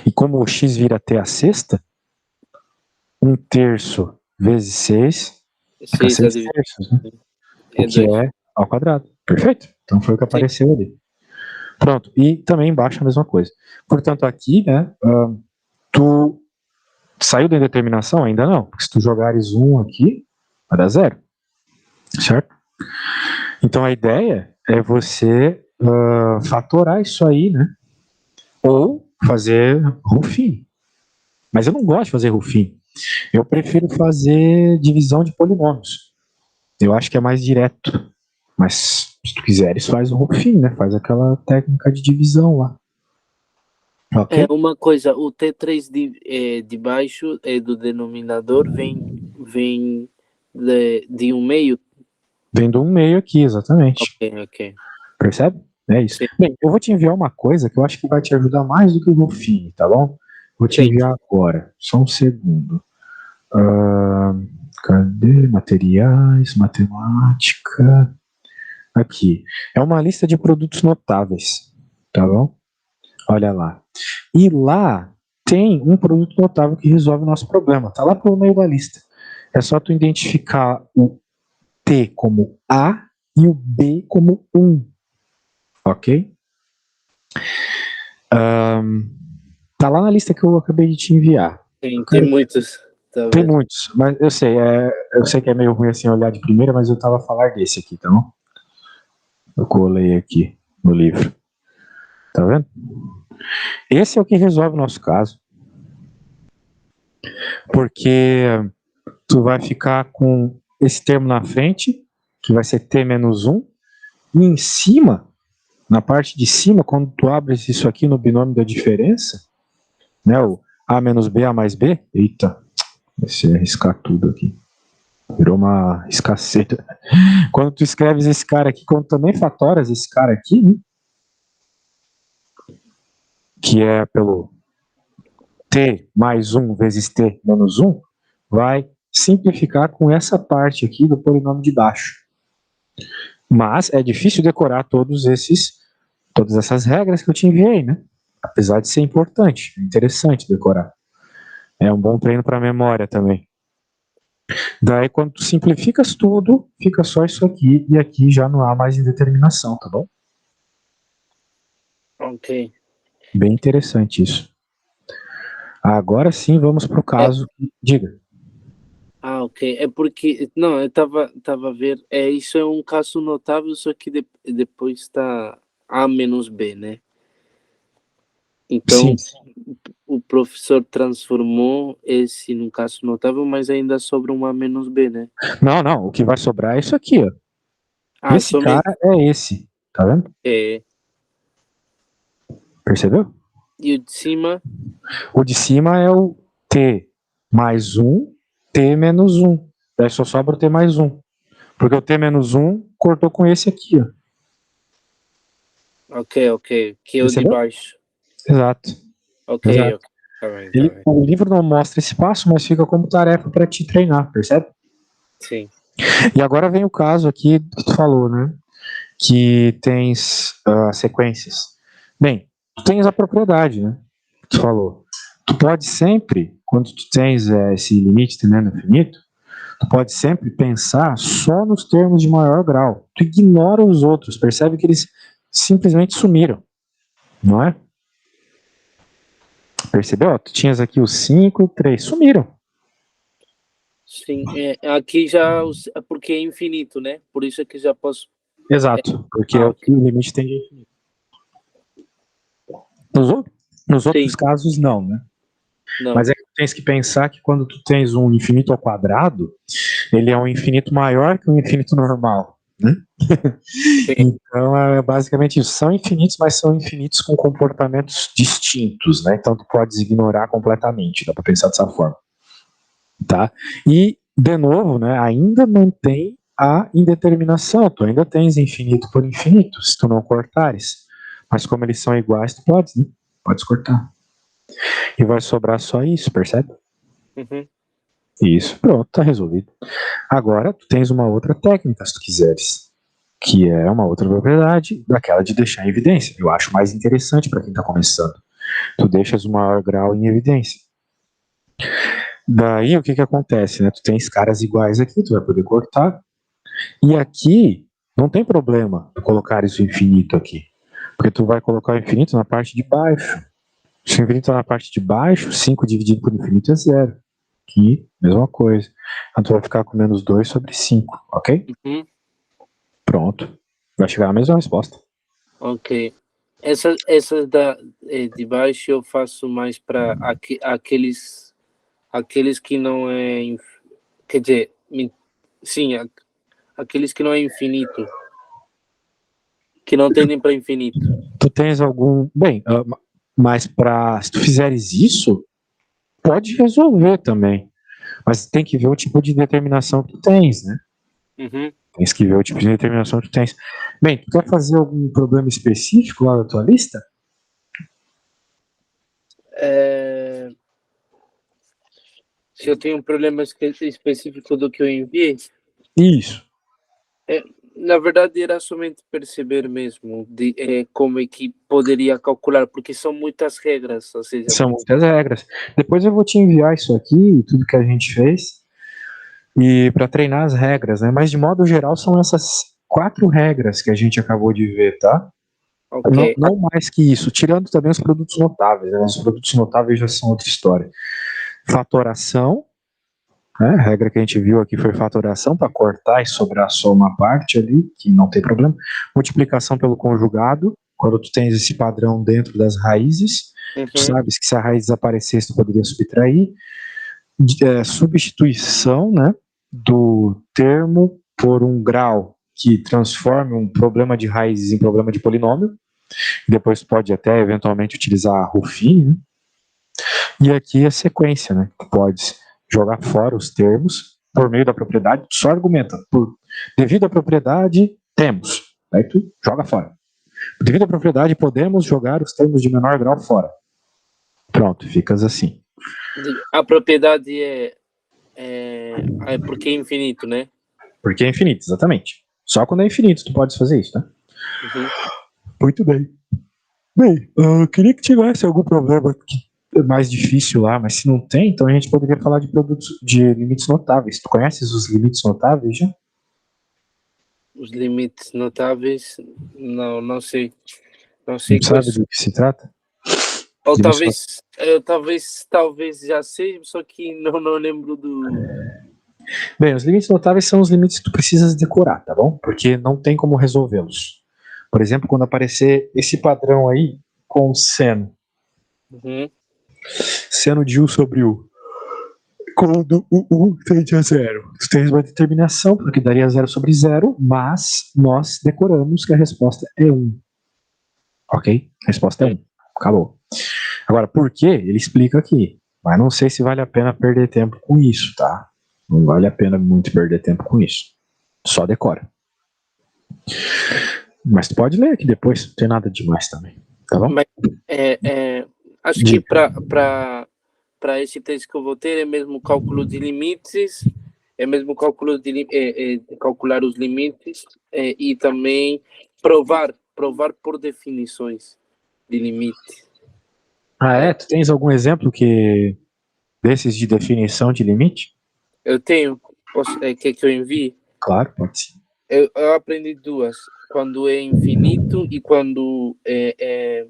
E como o x vira t à sexta, 1/3 vezes 6 fica 6 6/3, né? é O que 2. é ao quadrado. Perfeito? Então foi o que apareceu ali. Pronto. E também embaixo a mesma coisa. Portanto, aqui, né, tu saiu da indeterminação? Ainda não. Porque se tu jogares 1 aqui, vai dar 0. Certo? Então a ideia é você fatorar isso aí, né? Ou fazer Ruffin. Mas eu não gosto de fazer Ruffin. Eu prefiro fazer divisão de polinômios. Eu acho que é mais direto. Mas se tu quiseres, faz o Ruffin, né? Faz aquela técnica de divisão lá. Ok? Uma coisa, o T3 de baixo do denominador vem de um meio. Vem do 1/2 aqui, exatamente. Ok. Percebe? É isso. Sim. Bem, eu vou te enviar uma coisa que eu acho que vai te ajudar mais do que o Ruffin, tá bom? Vou te Sim. enviar agora. Só um segundo. Cadê? Materiais, matemática. Aqui. É uma lista de produtos notáveis, tá bom? Olha lá. E lá tem um produto notável que resolve o nosso problema. Tá lá pro meio da lista. É só tu identificar o T como A e o B como 1. Ok? Tá lá na lista que eu acabei de te enviar. Sim, tem muitos. Tá Tem vendo? muitos, mas eu sei que é meio ruim assim olhar de primeira, mas eu tava a falar desse aqui, tá bom? Eu colei aqui no livro. Tá vendo? Esse é o que resolve o nosso caso. Porque tu vai ficar com esse termo na frente, que vai ser t menos 1, e em cima, na parte de cima, quando tu abres isso aqui no binômio da diferença, né, o a menos b, a mais b, eita, vai ser arriscar tudo aqui. Virou uma escasseta. Quando tu escreves esse cara aqui, quando também fatoras esse cara aqui, né, que é pelo t mais 1 vezes t menos 1, vai simplificar com essa parte aqui do polinômio de baixo. Mas é difícil decorar todas essas regras que eu te enviei, né? Apesar de ser importante, é interessante decorar. É um bom treino para memória também. Daí, quando tu simplificas tudo, fica só isso aqui, e aqui já não há mais indeterminação, tá bom? Ok. Bem interessante isso. Agora sim, vamos para o caso. Diga. Ok. É porque. Não, eu tava a ver. Isso é um caso notável, só que depois está A menos B, né? Então, Sim. o professor transformou esse num caso notável, mas ainda sobra um A menos B, né? Não. O que vai sobrar é isso aqui, ó. Esse Somente. cara é esse. Tá vendo? Percebeu? E o de cima? O de cima é o T mais 1, T menos 1. Daí só sobra o T mais 1. Porque o T menos 1 cortou com esse aqui, ó. Ok. Que é o de Percebeu? baixo. Exato. Ok. Tá bem. O livro não mostra esse passo, mas fica como tarefa para te treinar, percebe? Sim. E agora vem o caso aqui que tu falou, né? Que tens sequências. Bem, tu tens a propriedade, né? Tu falou. Tu pode sempre, quando tu tens esse limite tendendo ao infinito, tu pode sempre pensar só nos termos de maior grau. Tu ignora os outros, percebe que eles simplesmente sumiram, não é? Percebeu? Tu tinhas aqui os 5 e 3, sumiram. Sim. Aqui já. Porque é infinito, né? Por isso é que já posso. Exato, porque é o que o limite tende a infinito. Nos outros casos, não, né? Não. Mas é que tu tens que pensar que quando tu tens um infinito ao quadrado, ele é um infinito maior que um infinito normal, né? Então é basicamente isso. São infinitos, mas são infinitos com comportamentos distintos, né? Então tu podes ignorar completamente, dá para pensar dessa forma, tá? E de novo, né? Ainda mantém a indeterminação. Tu ainda tens infinito por infinito, se tu não cortares. Mas como eles são iguais, tu podes, né? Podes cortar. E vai sobrar só isso, percebe? Uhum. Isso, pronto, tá resolvido. Agora, tu tens uma outra técnica, se tu quiseres, que é uma outra propriedade daquela de deixar em evidência. Eu acho mais interessante para quem está começando. Tu deixas o maior grau em evidência. Daí, o que acontece, né? Tu tens caras iguais aqui, tu vai poder cortar. E aqui, não tem problema tu colocar isso infinito aqui. Porque tu vai colocar o infinito na parte de baixo. Se o infinito está na parte de baixo, 5 dividido por infinito é zero. Aqui, mesma coisa. Então tu vai ficar com menos 2 sobre 5, ok? Uhum. Pronto. Vai chegar a mesma resposta. Ok. Essas de baixo eu faço mais para aqueles que não é. Quer dizer, sim, aqueles que não é infinito. Que não tendem para infinito. Tu tens algum. Bem, mas se tu fizeres isso, pode resolver também. Mas tem que ver o tipo de determinação que tu tens, né? Uhum. Tens que ver o tipo de determinação que tu tens. Bem, tu quer fazer algum problema específico lá na tua lista? Se eu tenho um problema específico do que eu enviei, Isso. na verdade era somente perceber mesmo como é que poderia calcular, porque são muitas regras, ou seja, São muitas regras. Depois eu vou te enviar isso aqui, tudo que a gente fez, e para treinar as regras, né? Mas de modo geral são essas 4 regras que a gente acabou de ver, tá? Não, ok. não mais que isso, tirando também os produtos notáveis, né? Os produtos notáveis já são outra história. Fatoração, né? A regra que a gente viu aqui foi fatoração, para cortar e sobrar só uma parte ali, que não tem problema. Multiplicação pelo conjugado, quando tu tens esse padrão dentro das raízes, tu Uhum. sabes que se a raiz desaparecesse, tu poderia subtrair. Substituição, né, do termo por um grau que transforme um problema de raízes em problema de polinômio. Depois pode até eventualmente utilizar Ruffin, né? E aqui a sequência, né? Tu podes jogar fora os termos por meio da propriedade, só argumenta devido à propriedade temos, aí tu joga fora. Devido à propriedade podemos jogar os termos de menor grau fora. Pronto, ficas assim. A propriedade é porque é infinito, né? Porque é infinito, exatamente. Só quando é infinito tu podes fazer isso, né? Uhum. Muito bem. Bem, eu queria que tivesse algum problema mais difícil lá, mas se não tem, então a gente poderia falar de produtos de limites notáveis. Tu conheces os limites notáveis já? Os limites notáveis, não sei. Não Não sei sabe quais. do que se trata? Ou Limites talvez já sei, só que não lembro do. Bem, os limites notáveis são os limites que tu precisas decorar, tá bom? Porque não tem como resolvê-los. Por exemplo, quando aparecer esse padrão aí com seno, Uhum. seno de U sobre U, quando o U tende a zero, tu tens uma determinação, porque daria zero sobre zero, mas nós decoramos que a resposta é 1. Ok? A resposta é 1. Acabou. Agora, por quê? Ele explica aqui. Mas não sei se vale a pena perder tempo com isso, tá? Não vale a pena muito perder tempo com isso. Só decora. Mas tu pode ler aqui depois, não tem nada demais também. Tá bom? Mas acho que para esse teste que eu vou ter é mesmo cálculo de limites, é mesmo cálculo de calcular os limites e também provar por definições de limite. Ah, é? Tu tens algum exemplo desses de definição de limite? Eu tenho, quer que eu envie? Claro, pode sim. Eu aprendi duas, quando é infinito e quando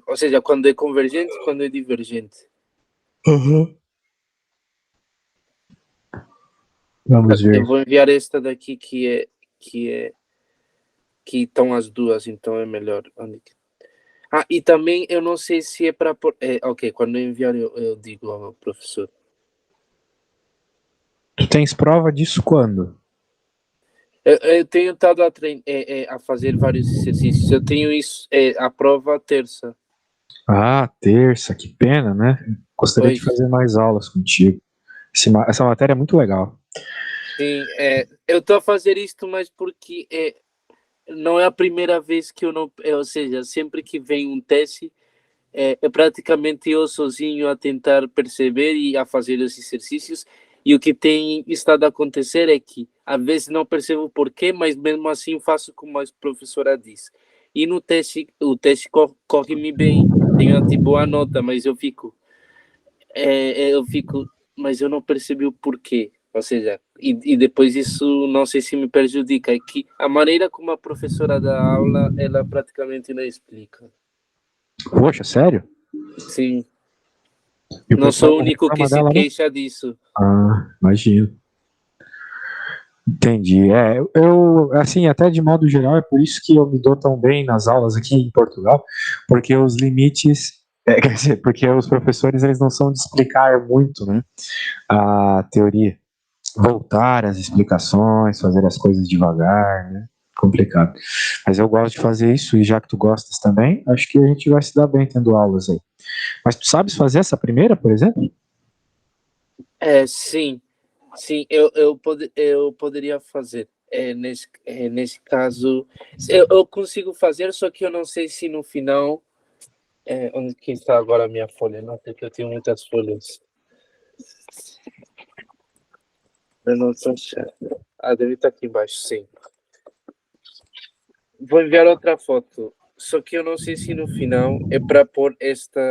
ou seja, quando é convergente e quando é divergente. Uhum. Vamos Eu ver. vou enviar esta daqui que estão as duas, então é melhor. E também eu não sei se é para ok, quando eu enviar eu digo ao professor. Tu tens prova disso quando? Eu tenho estado a fazer vários exercícios. Eu tenho isso, a prova terça. Ah, terça, que pena, né? Gostaria de Pois. fazer mais aulas contigo. Essa matéria é muito legal. Sim, eu estou a fazer isto, mas porque não é a primeira vez que eu não. Ou seja, sempre que vem um teste, é praticamente eu sozinho a tentar perceber e a fazer os exercícios. E o que tem estado a acontecer é que, às vezes, não percebo o porquê, mas mesmo assim faço como a professora diz. E no teste, o teste corre-me bem, tenho tipo boa nota, mas eu fico, mas eu não percebi o porquê. Ou seja, e depois isso não sei se me prejudica, é que a maneira como a professora dá aula, ela praticamente não explica. Poxa, sério? Sim, E o não pessoal sou o não único que reclama se dela, não? queixa disso. Ah, imagino. Entendi. Assim, até de modo geral, é por isso que eu me dou tão bem nas aulas aqui em Portugal, porque os limites, quer dizer, porque os professores, eles não são de explicar muito, né, a teoria. Voltar às explicações, fazer as coisas devagar, né, complicado. Mas eu gosto de fazer isso, e já que tu gostas também, acho que a gente vai se dar bem tendo aulas aí. Mas tu sabes fazer essa primeira, por exemplo? Sim, sim, eu poderia fazer. Nesse caso, eu consigo fazer, só que eu não sei se no final. Onde que está agora a minha folha? Não, porque eu tenho muitas folhas. Eu não estou achando. Deve estar aqui embaixo, sim. Vou enviar outra foto. Só que eu não sei se no final é para pôr esta.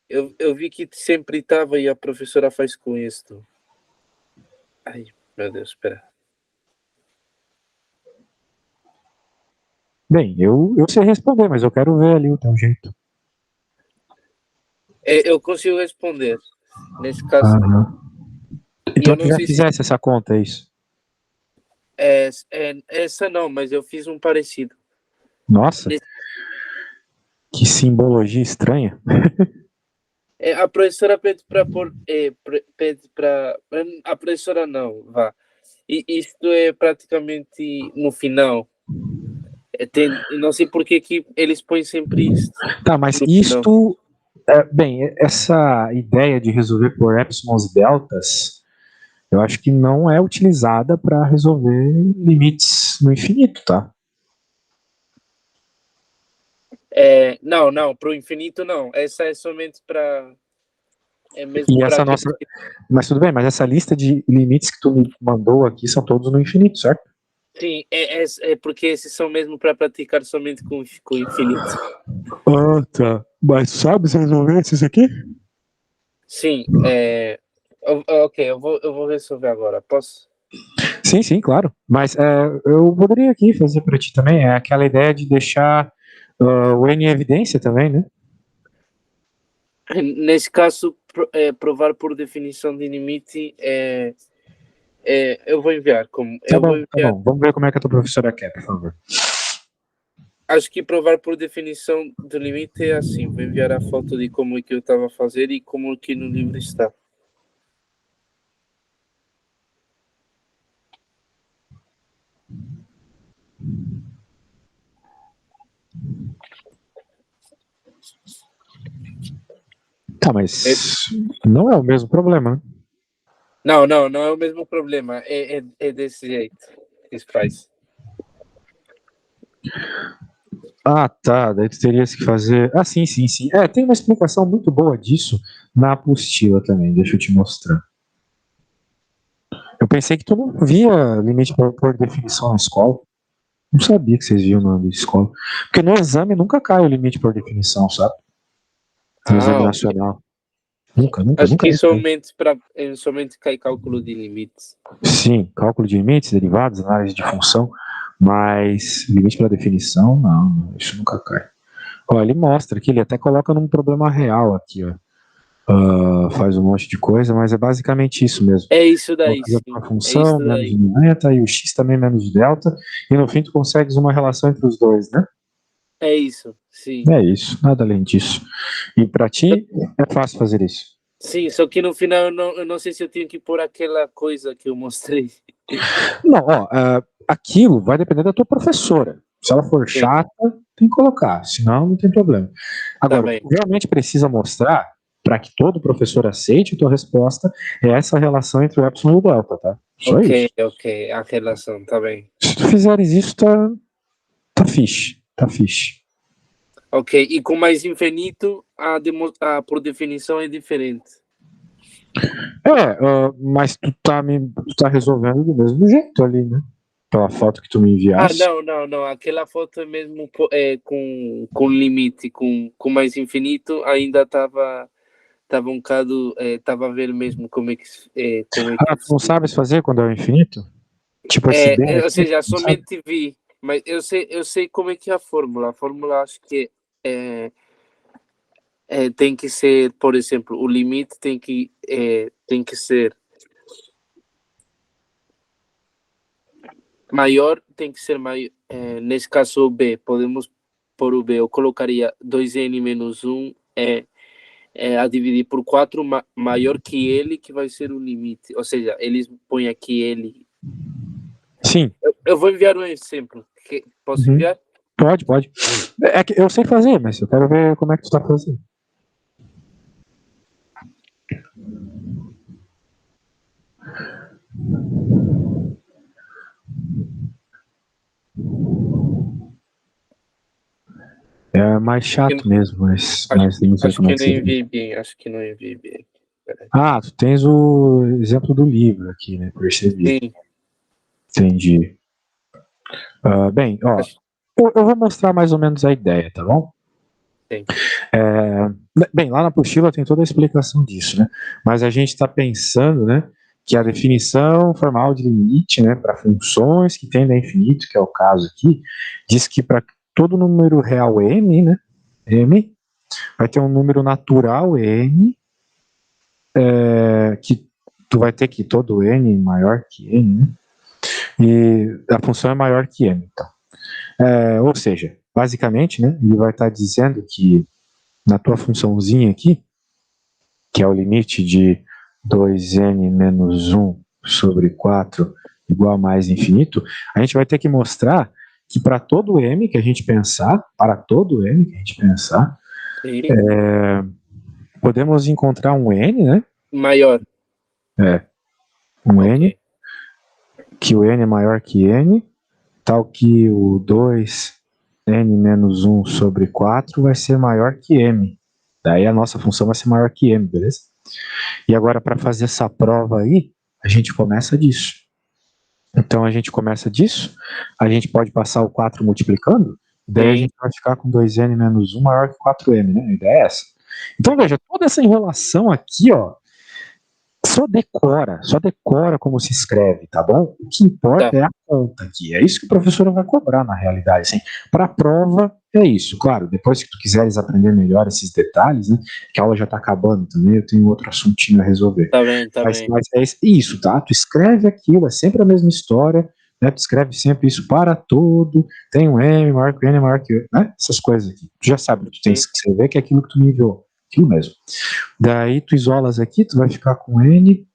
Eu vi que sempre estava e a professora faz com isto. Ai, meu Deus, espera. Bem, eu sei responder, mas eu quero ver ali o teu jeito. Eu consigo responder. Nesse caso. Aham. E Então eu tu não já sei se. fizesse essa conta, é isso? Essa não, mas eu fiz um parecido. Nossa, que simbologia estranha. A professora pede para pôr. Pede para. A professora não, vá. E isto é praticamente no final. Não sei porque que eles põem sempre isto Tá, mas no final. isto, bem, essa ideia de resolver por epsilons e deltas, eu acho que não é utilizada para resolver limites no infinito, tá? Não, não, para o infinito não. Essa é somente para. É mesmo E para essa aqueles nossa, que. mas tudo bem, mas essa lista de limites que tu me mandou aqui são todos no infinito, certo? Sim, é porque esses são mesmo para praticar somente com o infinito. Ah, tá. Mas sabes resolver esses aqui? Sim, ok, eu vou resolver agora. Posso? Sim, sim, claro. Mas eu poderia aqui fazer para ti também. É aquela ideia de deixar o N em evidência também, né? Nesse caso, provar por definição de limite eu vou enviar. Tá Eu vou bom, tá enviar. bom. Vamos ver como é que a tua professora quer, por favor. Acho que provar por definição de limite é assim. Vou enviar a foto de como é que eu estava a fazer e como aqui no livro está. Tá, É- mas não é o mesmo problema, né? não, não, não é o mesmo problema. É desse jeito que se faz. Ah, tá. Daí tu terias que fazer. Ah, sim, sim, sim. Tem uma explicação muito boa disso na apostila também. Deixa eu te mostrar. Eu pensei que tu não via limite por definição na escola. Não sabia que vocês viam na escola. Porque no exame nunca cai o limite por definição, sabe? No exame Ok. nacional. Nunca, nunca, Acho nunca, que nunca. somente cai cálculo de limites. Sim, cálculo de limites, derivados, análise de função, mas limite para definição, não, isso nunca cai. Ó, ele mostra aqui, ele até coloca num problema real aqui, ó. Faz um monte de coisa, mas é basicamente isso mesmo. É isso daí, Coloca sim. uma É isso função, menos daí. 90, e o x também menos delta, e no fim tu consegues uma relação entre os dois, né? É isso, sim. É isso, nada além disso. E para ti, é fácil fazer isso. Sim, só que no final eu não sei se eu tenho que pôr aquela coisa que eu mostrei. Não, ó, aquilo vai depender da tua professora. Se ela for Sim, chata, tem que colocar, senão não tem problema. tá Agora, o que bem. tu realmente precisa mostrar para que todo professor aceite, a tua resposta é essa relação entre o epsilon e o delta, tá? Só isso. Ok, a relação, tá bem. Se tu fizeres isso, tá fixe, tá fixe. Ok, e com mais infinito, por definição é diferente. Mas tu tá resolvendo do mesmo jeito ali, né? Pela foto que tu me enviaste. Não. Aquela foto é mesmo com limite, com mais infinito, ainda estava um bocado, estava a ver mesmo como é que Ah, tu não sabes fazer quando é o infinito? Tipo esse D ou aqui, seja, não sabe? somente vi, mas eu sei como é que é a fórmula. A fórmula acho que tem que ser, por exemplo, o limite tem que ser maior, tem que ser maior. Nesse caso, o B, podemos pôr o B. Eu colocaria 2n menos 1 a dividir por 4 maior que ele, que vai ser o limite. Ou seja, eles põem aqui ele. Sim. Eu vou enviar um exemplo. Posso Uhum. enviar? Pode. É que eu sei fazer, mas eu quero ver como é que tu tá fazendo. É mais chato mesmo, mas eu não sei Acho como é que que não você faz. enviei bem. Acho que não enviei bem. Peraí. Ah, tu tens o exemplo do livro aqui, né? Percebi. Sim, Entendi. Bem, ó, acho eu vou mostrar mais ou menos a ideia, tá bom? que sim. É, bem, lá na apostila tem toda a explicação disso, né? Mas a gente está pensando, né, que a definição formal de limite, né, para funções que tendem a infinito, que é o caso aqui, diz que para todo número real m, né, m, vai ter um número natural n, que tu vai ter que todo n maior que n, né? E a função é maior que n, então. Ou seja, basicamente, né, ele vai estar dizendo que na tua funçãozinha aqui, que é o limite de 2n menos 1 sobre 4 igual a mais infinito, a gente vai ter que mostrar que para todo m que a gente pensar, Sim. podemos encontrar um n, né? Maior. Um Ok. n, que o n é maior que n, tal que o 2n menos 1 sobre 4 vai ser maior que m. Daí a nossa função vai ser maior que m, beleza? E agora, para fazer essa prova aí, a gente começa disso. Então, a gente começa disso, a gente pode passar o 4 multiplicando, daí a Sim. gente vai ficar com 2n menos 1 maior que 4m, né? A ideia é essa. Então, veja, toda essa enrolação aqui, ó, só decora como se escreve, tá bom? O que Tá. importa é a conta aqui. É isso que o professor vai cobrar na realidade. Assim. Para a prova, é isso. Claro, depois que tu quiseres aprender melhor esses detalhes, né? Que a aula já está acabando também, eu tenho outro assuntinho a resolver. Tá Mas, bem. mas é isso, tá? Tu escreve aquilo, é sempre a mesma história, né? Tu escreve sempre isso para tudo, tem um M, maior que N, maior que, né? Essas coisas aqui. Tu já sabe o que tu tens Sim. que escrever, que é aquilo que tu me enviou. Aquilo mesmo. Daí tu isolas aqui, tu vai ficar com N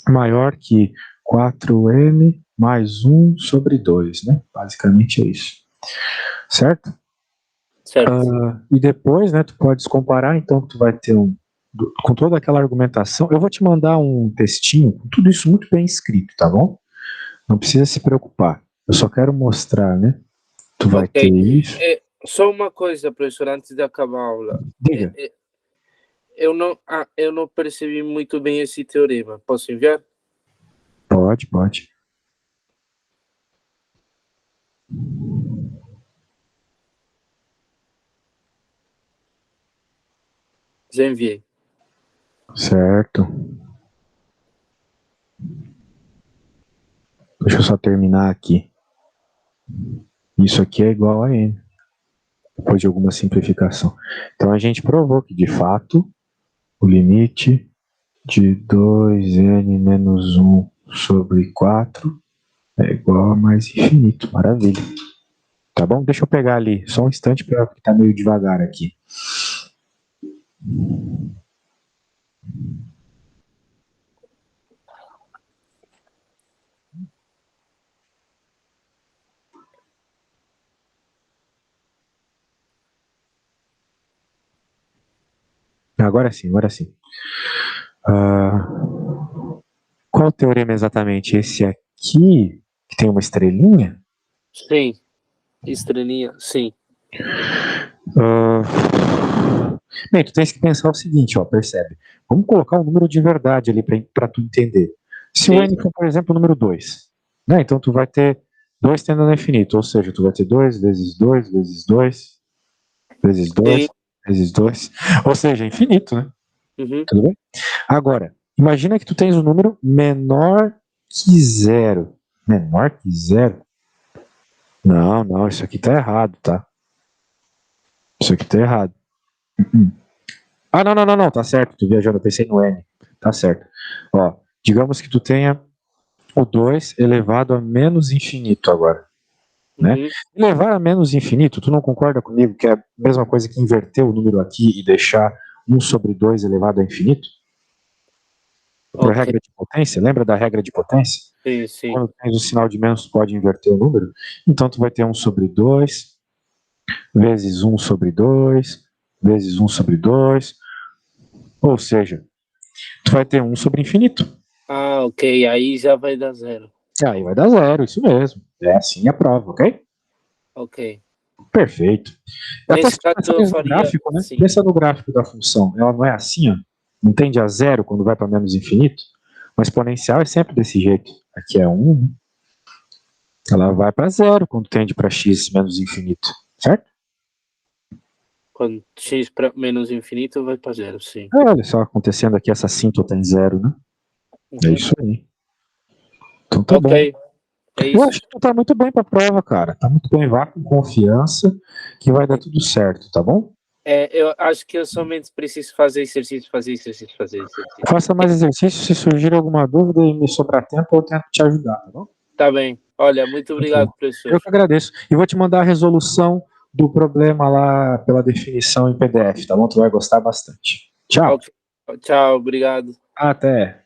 maior que 4m mais 1 sobre 2, né? Basicamente é isso. Certo? Certo. E depois, né, tu podes comparar, então tu vai ter com toda aquela argumentação, eu vou te mandar um textinho, com tudo isso muito bem escrito, tá bom? Não precisa se preocupar. Eu só quero mostrar, né? Tu vai ter Ok. isso. Só uma coisa, professor, antes de acabar a aula. É, Diga. é, eu não percebi muito bem esse teorema. Posso enviar? Pode. Já enviei. Certo. Deixa eu só terminar aqui. Isso aqui é igual a n, depois de alguma simplificação. Então a gente provou que, de fato, o limite de 2n menos 1 sobre 4 é igual a mais infinito. Maravilha. Tá bom? Deixa eu pegar ali, só um instante, porque tá meio devagar aqui. Agora sim, agora sim. Qual teorema exatamente? Esse aqui, que tem uma estrelinha? Sim, estrelinha, sim. Bem, tu tens que pensar o seguinte, ó, percebe? Vamos colocar um número de verdade ali para tu entender. Se o Sim, n for, por exemplo, o número 2, né? Então tu vai ter 2 tendendo ao infinito, ou seja, tu vai ter 2 vezes 2 vezes 2 vezes 2 sim. vezes 2, ou seja, infinito, né? Uhum. Tudo bem? Agora, imagina que tu tens um número menor que zero. Menor que zero? Não, não, isso aqui tá errado, tá? Isso aqui tá errado. Ah, não, não, não, não, tá certo, tô viajando, eu pensei no n. Tá certo. Ó, digamos que tu tenha o 2 elevado a menos infinito agora, né? Uhum. Elevar a menos infinito, tu não concorda comigo que é a mesma coisa que inverter o número aqui e deixar 1 sobre 2 elevado a infinito? Por Ok, regra de potência, lembra da regra de potência? sim, sim. Quando tens o sinal de menos, tu pode inverter o número. Então, tu vai ter 1 sobre 2, vezes 1 sobre 2, vezes 1 sobre 2. Ou seja, tu vai ter 1 sobre infinito. Ah, ok, aí já vai dar zero. Aí vai dar zero, isso mesmo. É assim a prova, ok? Ok. Perfeito. Até Nesse se tu caso pensar eu no faria gráfico, né? assim. Pensa no gráfico da função. Ela não é assim, ó. Não tende a zero quando vai para menos infinito. Uma exponencial é sempre desse jeito. Aqui é 1, né? Ela vai para zero quando tende para x menos infinito, certo? Quando x para menos infinito vai para zero, sim. Olha só acontecendo aqui, essa assíntota em zero, né? É Uhum. isso aí. Então tá Ok, bom. é Eu acho isso. que tu tá muito bem pra prova, cara. Tá muito bem, vá com confiança que vai dar tudo certo, tá bom? É, eu acho que eu somente preciso fazer exercício, fazer exercício, fazer exercício. Faça mais exercício, se surgir alguma dúvida e me sobrar tempo, eu tento te ajudar, tá bom? Tá bem. Olha, muito Muito bom. obrigado, professor. Eu que agradeço. E vou te mandar a resolução do problema lá pela definição em PDF, tá bom? Tu vai gostar bastante. Tchau. Ok. Tchau, obrigado. Até.